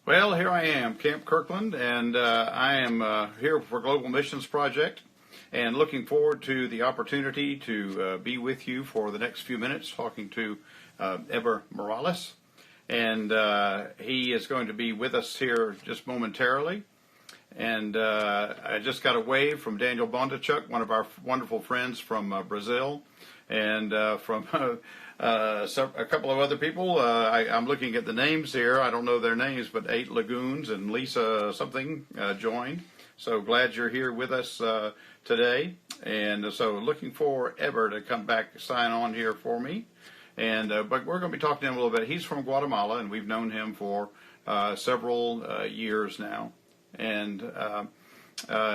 Well, here I am, Camp Kirkland, and I am here for Global Missions Project and looking forward to the opportunity to be with you for the next few minutes talking to Heber Morales. And he is going to be with us here just momentarily. And I just got a wave from Daniel Bondachuk, one of our wonderful friends from Brazil, and from a couple of other people. I'm looking at the names here. I don't know their names, but 8 Lagoons and Lisa something joined. So glad you're here with us today. And so looking for Heber to come back, sign on here for me. And but we're going to be talking to him a little bit. He's from Guatemala, and we've known him for several years now. And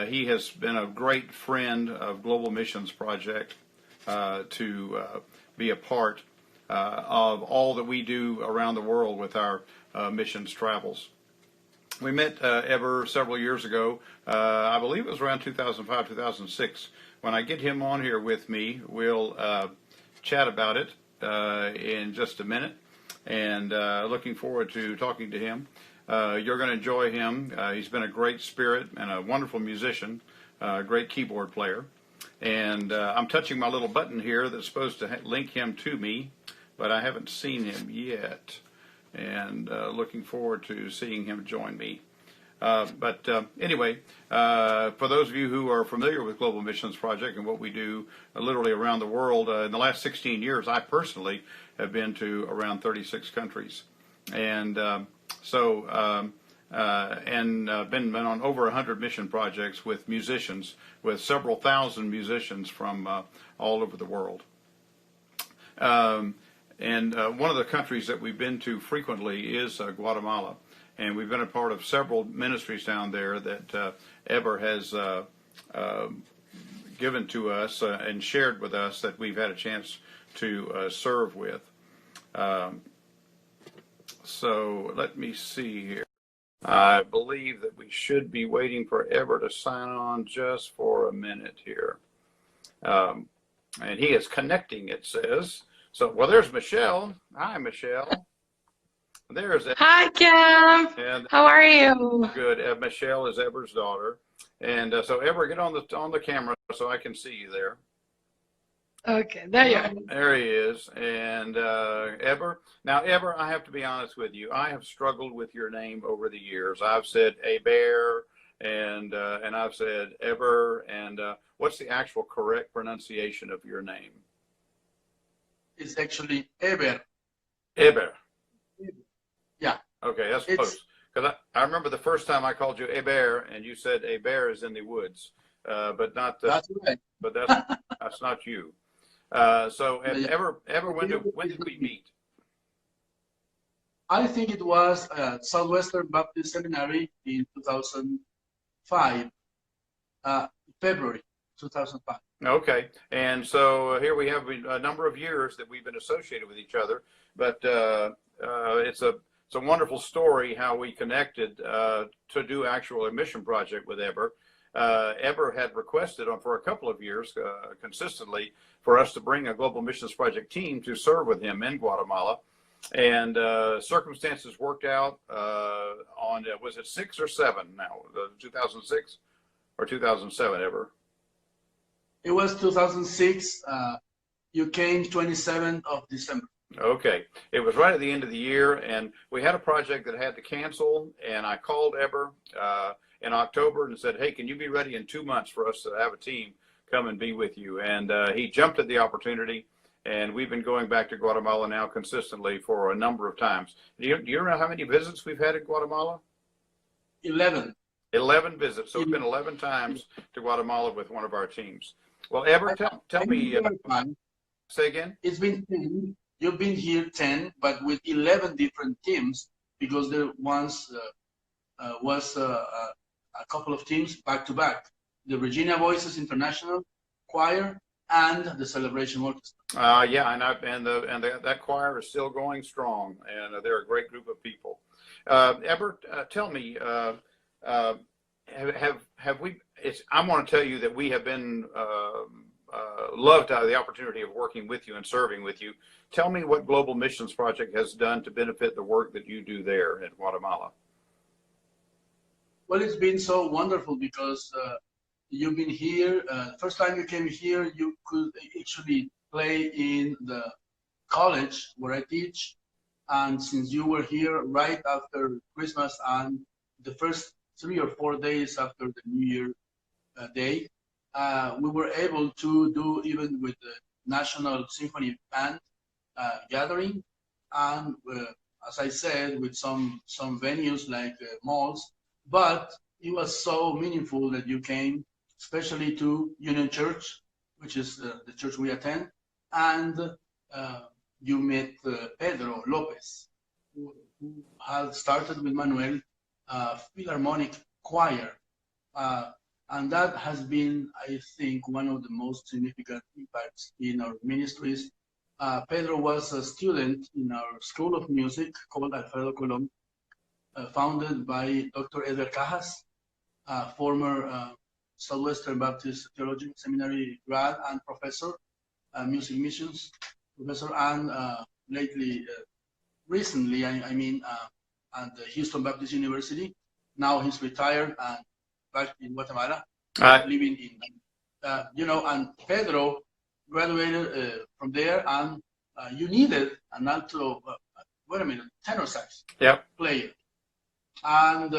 he has been a great friend of Global Missions Project to be a part of all that we do around the world with our missions travels. We met Heber several years ago. I believe it was around 2005, 2006. When I get him on here with me, we'll chat about it in just a minute. And looking forward to talking to him. You're going to enjoy him. He's been a great spirit and a wonderful musician, great keyboard player. And I'm touching my little button here that's supposed to link him to me, but I haven't seen him yet. And looking forward to seeing him join me. But anyway, for those of you who are familiar with Global Missions Project and what we do literally around the world, in the last 16 years, I personally have been to around 36 countries. And been on over 100 mission projects with musicians, with several thousand musicians from all over the world. One of the countries that we've been to frequently is Guatemala, and we've been a part of several ministries down there that Heber has given to us and shared with us that we've had a chance to serve with. So let me see here. I believe that we should be waiting for Heber to sign on just for a minute here. And he is connecting, it says. So, well, there's Michelle. Hi, Michelle. There's Heber. Hi, Cam. And how are you? Good. Michelle is Heber's daughter. And so, Heber, get on the camera so I can see you there. Okay, there you are. There he is. And Heber. Now, Heber, I have to be honest with you. I have struggled with your name over the years. I've said Heber, and I've said Heber. And what's the actual correct pronunciation of your name? It's actually Heber. Heber. Yeah. Okay, that's close. Because I remember the first time I called you Heber, and you said Heber is in the woods, but not. That's right. But that's not you. So, Heber, when did we meet? I think it was at Southwestern Baptist Seminary in 2005, February 2005. Okay, and so here we have a number of years that we've been associated with each other, but it's a wonderful story how we connected to do actual mission project with Heber. Heber had requested for a couple of years consistently for us to bring a Global Missions Project team to serve with him in Guatemala. And circumstances worked out on, was it 6 or 7 now, 2006 or 2007, Heber? It was 2006. You came 27th of December. Okay. It was right at the end of the year, and we had a project that had to cancel, and I called Heber in October and said, hey, can you be ready in 2 months for us to have a team come and be with you? And he jumped at the opportunity, and we've been going back to Guatemala now consistently for a number of times. Do you know how many visits we've had in Guatemala? 11. 11 visits. So we've been 11 times to Guatemala with one of our teams. Well, Heber, tell me. Say again? It's been 10. You've been here 10, but with 11 different teams, because there once was a couple of teams back to back. The Regina Voices International Choir and the Celebration Orchestra. Yeah, and that choir is still going strong, and they're a great group of people. Heber, tell me, have we? I want to tell you that we have been loved to have the opportunity of working with you and serving with you. Tell me what Global Missions Project has done to benefit the work that you do there in Guatemala. Well, it's been so wonderful because you've been here. First time you came here, you could actually play in the college where I teach. And since you were here right after Christmas and the first 3 or 4 days after the New Year day, we were able to do even with the National Symphony Band gathering, and as I said, with some venues like malls. But it was so meaningful that you came, especially to Union Church, which is the church we attend, and you met Pedro Lopez, who had started with Manuel Philharmonic Choir. And that has been, I think, one of the most significant impacts in our ministries. Pedro was a student in our School of Music called Alfredo Colón, founded by Dr. Edgar Cajas, former Southwestern Baptist Theological Seminary grad and professor, music missions professor, and recently, at the Houston Baptist University. Now he's retired and back in Guatemala, living in, and Pedro graduated from there, and you needed an alto, tenor sax player. And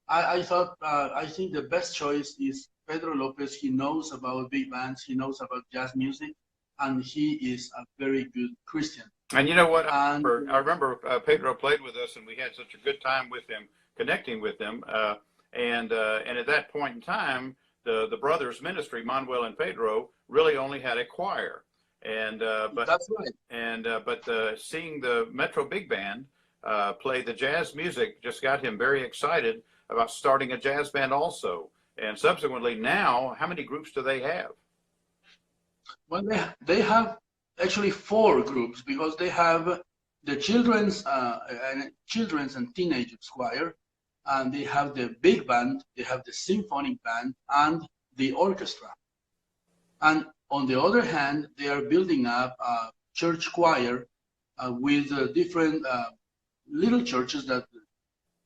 I thought, I think the best choice is Pedro Lopez. He knows about big bands, he knows about jazz music, and he is a very good Christian. And you know what? I remember Pedro played with us, and we had such a good time with him, connecting with him. And at that point in time, the brothers' ministry, Manuel and Pedro, really only had a choir. But that's right. But seeing the Metro Big Band play the jazz music just got him very excited about starting a jazz band also. And subsequently, now, how many groups do they have? Well, they have actually 4 groups, because they have the children's and teenagers choir, and they have the big band, they have the symphonic band, and the orchestra. And on the other hand, they are building up a church choir with different little churches that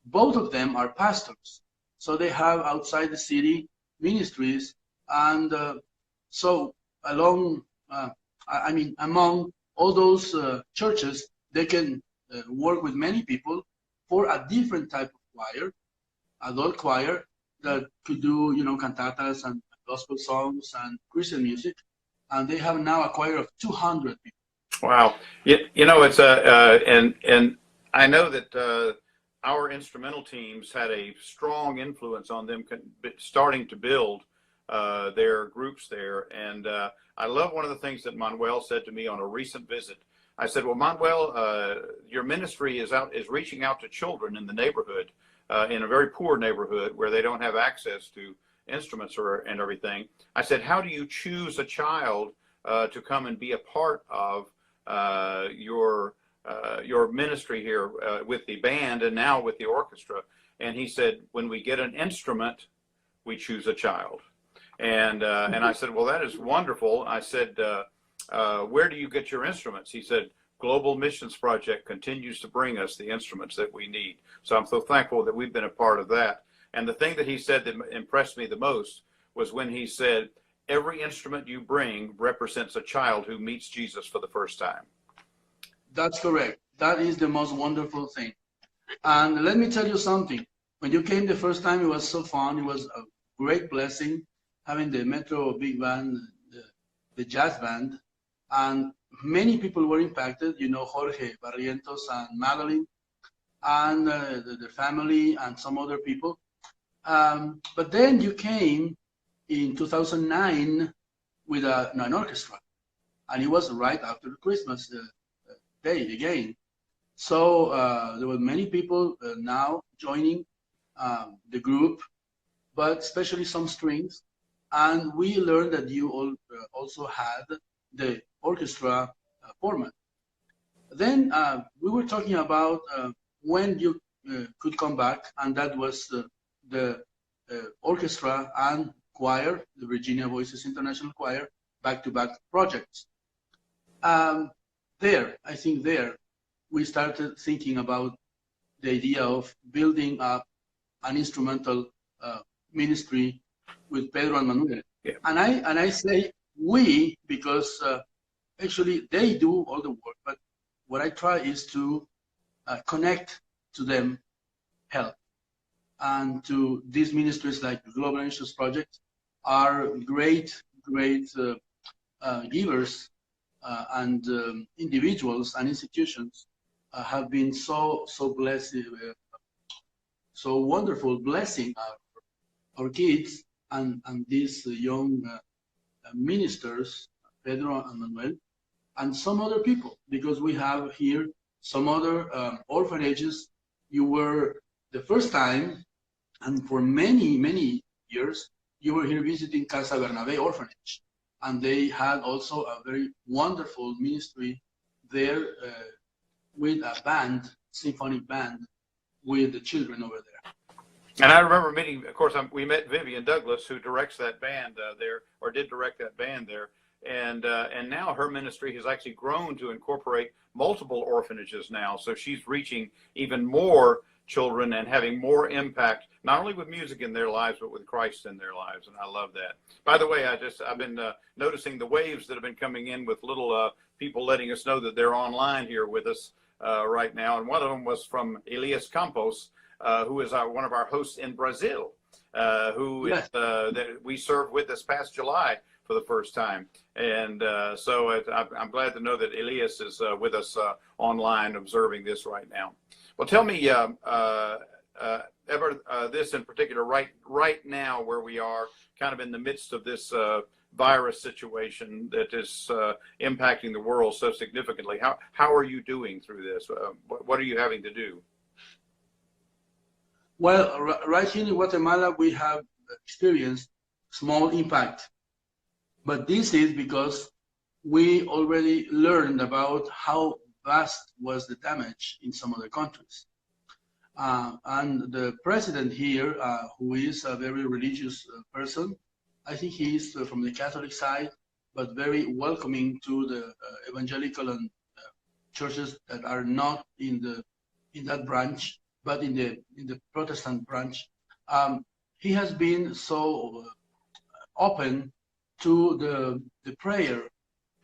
both of them are pastors. So they have outside the city ministries, and so among all those churches, they can work with many people for a different type of choir, adult choir, that could do, cantatas and gospel songs and Christian music. And they have now a choir of 200 people. Wow. It's and I know that our instrumental teams had a strong influence on them starting to build their groups there. And I love one of the things that Manuel said to me on a recent visit. I said, well, Manuel, your ministry is reaching out to children in the neighborhood, in a very poor neighborhood where they don't have access to instruments and everything. I said, how do you choose a child to come and be a part of your ministry here with the band and now with the orchestra? And he said, when we get an instrument, we choose a child. And I said, well, that is wonderful. I said, where do you get your instruments? He said, Global Missions Project continues to bring us the instruments that we need. So I'm so thankful that we've been a part of that. And the thing that he said that impressed me the most was when he said, every instrument you bring represents a child who meets Jesus for the first time. That's correct. That is the most wonderful thing. And let me tell you something. When you came the first time, it was so fun. It was a great blessing having the Metro Big Band, the jazz band, and many people were impacted, Jorge Barrientos and Madeline, and the family and some other people. But then you came in 2009 with an orchestra, and it was right after Christmas Day again. So there were many people now joining the group, but especially some strings. And we learned that you also had the orchestra format. Then we were talking about when you could come back, and that was the orchestra and choir, the Virginia Voices International Choir, back-to-back projects. There, we started thinking about the idea of building up an instrumental ministry with Pedro and Manuel. Yeah. And I say we because actually they do all the work, but what I try is to connect to them help. And to these ministries like the Global Nations Project are great givers and individuals and institutions have been so blessed, so wonderful, blessing our kids and these young ministers, Pedro and Manuel, and some other people, because we have here some other orphanages. You were the first time, and for many years, you were here visiting Casa Bernabé Orphanage, and they had also a very wonderful ministry there with a band, symphonic band, with the children over there. And I remember meeting, of course, we met Vivian Douglas, who directs that band there, or did direct that band there. And now her ministry has actually grown to incorporate multiple orphanages now. So she's reaching even more children and having more impact, not only with music in their lives, but with Christ in their lives. And I love that. By the way, I've been noticing the waves that have been coming in with little people letting us know that they're online here with us right now. And one of them was from Elias Campos, who is one of our hosts in Brazil, who Yes. is, that we served with this past July for the first time. And so I'm glad to know that Elias is with us online observing this right now. Well, tell me, Heber, this in particular, right now where we are kind of in the midst of this virus situation that is impacting the world so significantly. How are you doing through this? What are you having to do? Well, right here in Guatemala, we have experienced small impact. But this is because we already learned about how vast was the damage in some other countries. And the president here, who is a very religious person, I think he is from the Catholic side, but very welcoming to the evangelical and churches that are not in that branch, but in the Protestant branch. He has been so open to the prayer,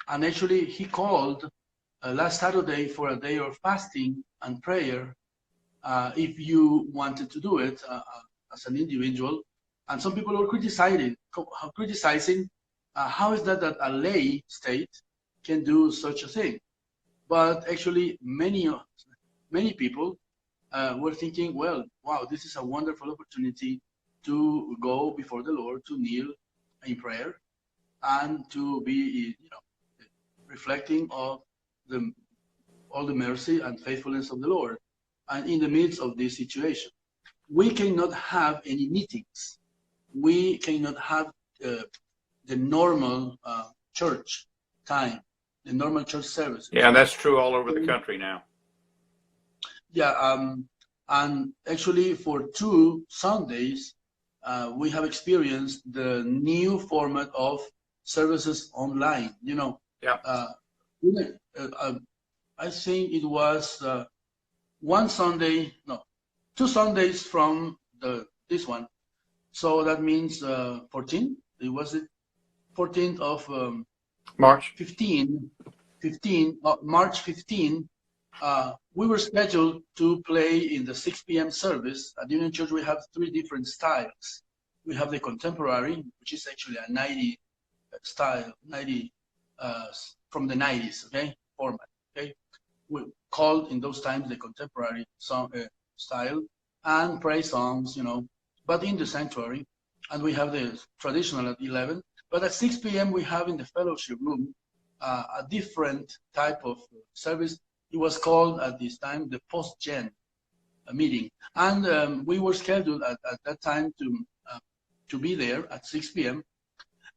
and actually he called last Saturday for a day of fasting and prayer if you wanted to do it as an individual. And some people were criticizing how is that a lay state can do such a thing. But actually many people were thinking, well, wow, this is a wonderful opportunity to go before the Lord, to kneel in prayer, and to be, reflecting of all the mercy and faithfulness of the Lord. And in the midst of this situation, we cannot have any meetings. We cannot have the normal church time, the normal church services. Yeah, and that's true all over the country now. Yeah, and actually for 2 Sundays, we have experienced the new format of services online. Yeah. I think it was 2 Sundays from this one. So that means 14. Was it 14th of March 15? March 15. We were scheduled to play in the 6 p.m. service. At Union Church, we have 3 different styles. We have the contemporary, which is actually a 90 style, 90 from the 90s, okay, format, okay. We called in those times the contemporary song style, and praise songs, but in the sanctuary. And we have the traditional at 11. But at 6 p.m. we have in the fellowship room a different type of service. It was called at this time the post-gen meeting, and we were scheduled at that time to be there at 6 p.m.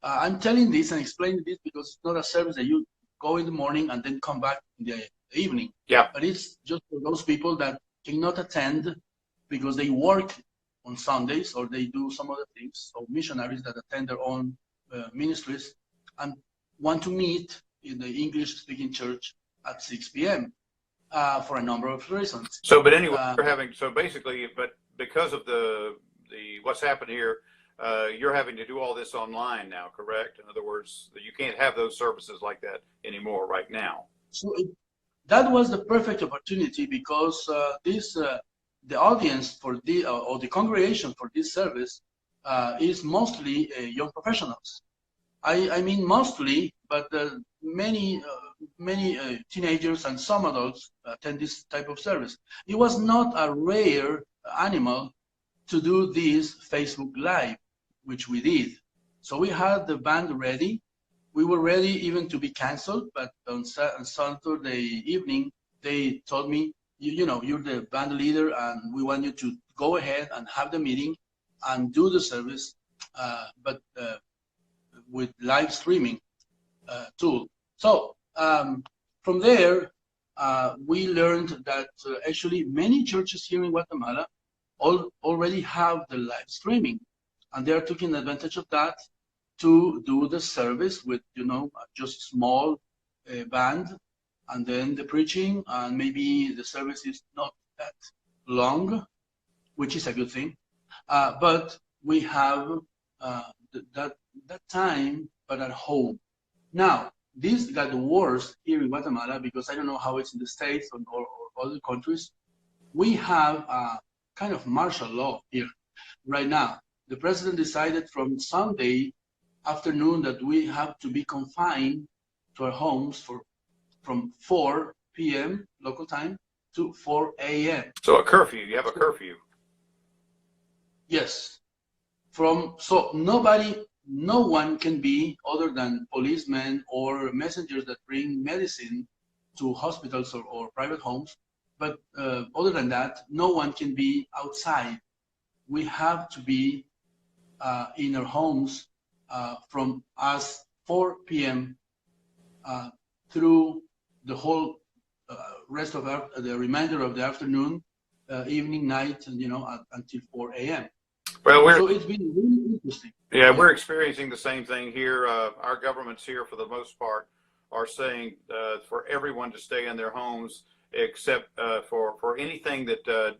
I'm telling this and explaining this because it's not a service that you go in the morning and then come back in the evening. Yeah. But it's just for those people that cannot attend because they work on Sundays or they do some other things, or missionaries that attend their own ministries and want to meet in the English-speaking church at 6 p.m. for a number of reasons. So, but anyway, you're having, so basically, but because of the what's happened here, you're having to do all this online now, correct? In other words, you can't have those services like that anymore right now. So that was the perfect opportunity because the audience for the or the congregation for this service is mostly young professionals. I mean mostly, but many teenagers and some adults attend this type of service. It was not a rare animal to do this Facebook Live, which we did. So we had the band ready. We were ready even to be canceled, but on Saturday evening, they told me, you know, you're the band leader and we want you to go ahead and have the meeting and do the service, but with live streaming tool. So from there, we learned that actually many churches here in Guatemala already have the live streaming, and they're taking advantage of that to do the service with, you know, just small band, and then the preaching, and maybe the service is not that long, which is a good thing. But we have that time, but at home. Now, this got worse here in Guatemala because I don't know how it's in the States or other countries. We have a kind of martial law here right now. The president decided from Sunday afternoon that we have to be confined to our homes from 4 p.m. local time to 4 a.m. So a curfew, you have a curfew. Yes. So no one can be other than policemen or messengers that bring medicine to hospitals or private homes. But other than that, no one can be outside. We have to be in our homes from us 4 p.m. Through the whole rest of the remainder of the afternoon, evening, night, and until 4 a.m. Well, so it's been really interesting. Yeah, we're experiencing the same thing here. Our governments here, for the most part, are saying for everyone to stay in their homes, except for anything that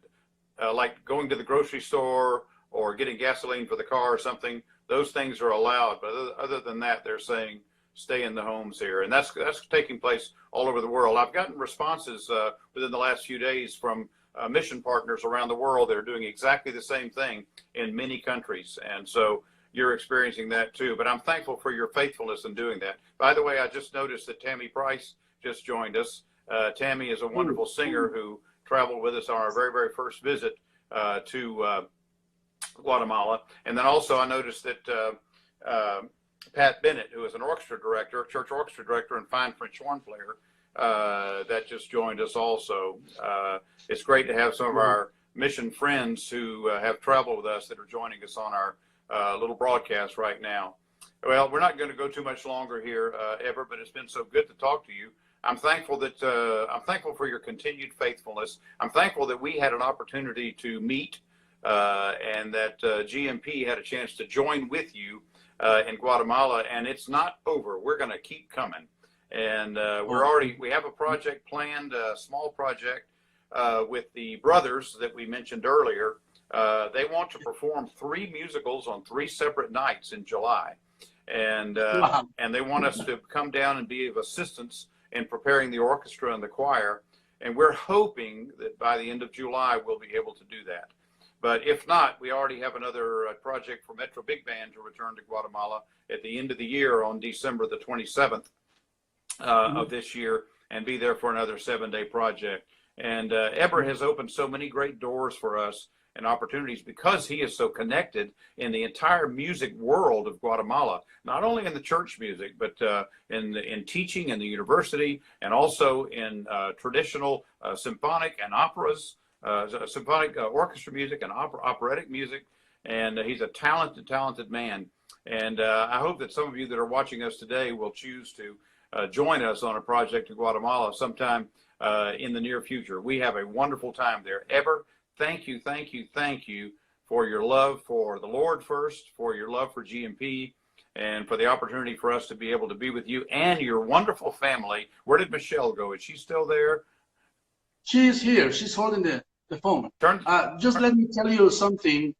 like going to the grocery store or getting gasoline for the car or something. Those things are allowed, but other than that, they're saying stay in the homes here, and that's taking place all over the world. I've gotten responses within the last few days from mission partners around the world that are doing exactly the same thing in many countries, and so you're experiencing that too. But I'm thankful for your faithfulness in doing that. By the way, I just noticed that Tammy Price just joined us. Tammy is a wonderful singer who traveled with us on our very, very first visit to Guatemala. And then also I noticed that Pat Bennett, who is an orchestra director, church orchestra director and fine French horn player, that just joined us also. It's great to have some of our mission friends who have traveled with us that are joining us on our little broadcast right now. Well, we're not going to go too much longer here, Heber, but it's been so good to talk to you. I'm thankful for your continued faithfulness. I'm thankful that we had an opportunity to meet and that GMP had a chance to join with you in Guatemala, and it's not over. We're going to keep coming, and we have a project planned, a small project with the brothers that we mentioned earlier. They want to perform 3 musicals on 3 separate nights in July, and they want us to come down and be of assistance in preparing the orchestra and the choir, and we're hoping that by the end of July we'll be able to do that. But if not, we already have another project for Metro Big Band to return to Guatemala at the end of the year on December the 27th of this year, and be there for another 7-day project. And Heber has opened so many great doors for us and opportunities because he is so connected in the entire music world of Guatemala, not only in the church music, but in teaching in the university, and also in traditional symphonic and operas, symphonic orchestra music and operatic music. And he's a talented man. And I hope that some of you that are watching us today will choose to join us on a project in Guatemala sometime in the near future. We have a wonderful time there. Heber, thank you for your love for the Lord first, for your love for GMP, and for the opportunity for us to be able to be with you and your wonderful family. Where did Michelle go? Is she still there? She is here. She's holding the phone. Just let me tell you something,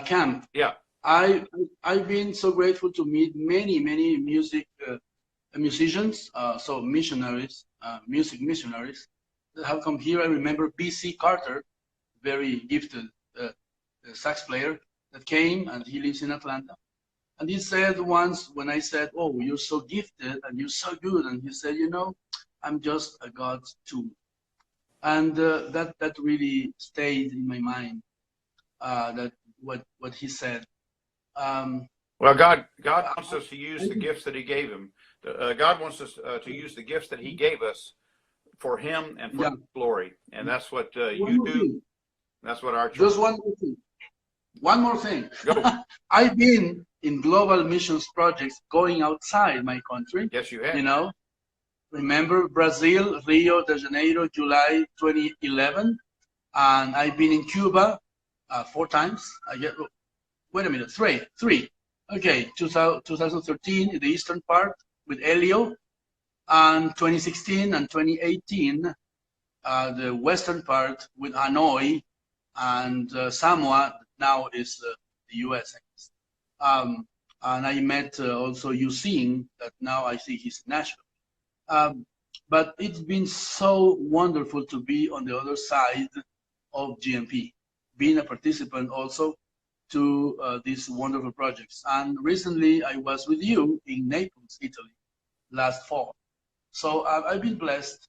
Cam. Yeah. I've been so grateful to meet many musicians, so missionaries, music missionaries that have come here. I remember B.C. Carter, very gifted sax player that came, and he lives in Atlanta. And he said once when I said, "Oh, you're so gifted and you're so good," and he said, "I'm just a God's tool." And that really stayed in my mind. That what he said. Well, God wants us to use the gifts that He gave Him. God wants us to use the gifts that He gave us for Him and for His glory, and that's what you do. That's what our church. Just one more thing. One more thing. Go. I've been in global missions projects going outside my country. Yes, you have. Remember Brazil, Rio de Janeiro, July 2011, and I've been in Cuba 4 times. Wait a minute, three. Okay, 2013 in the eastern part with Elio, and 2016 and 2018 the western part with Hanoi, and Samoa now is the U.S. And I met also Yusin, that now I think he's national. But it's been so wonderful to be on the other side of GMP, being a participant also to these wonderful projects. And recently I was with you in Naples, Italy, last fall. So I've been blessed,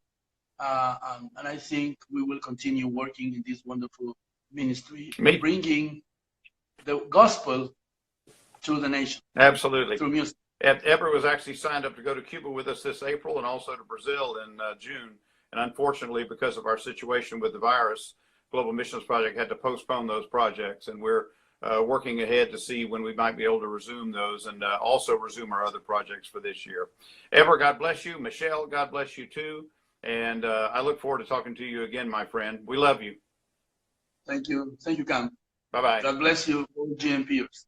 and I think we will continue working in this wonderful ministry, bringing the gospel to the nation. Absolutely. Through music. Heber was actually signed up to go to Cuba with us this April, and also to Brazil in June. And unfortunately, because of our situation with the virus, Global Missions Project had to postpone those projects. And we're working ahead to see when we might be able to resume those, and also resume our other projects for this year. Heber, God bless you. Michelle, God bless you too. And I look forward to talking to you again, my friend. We love you. Thank you. Thank you, Cam. Bye-bye. God bless you, all GMPers.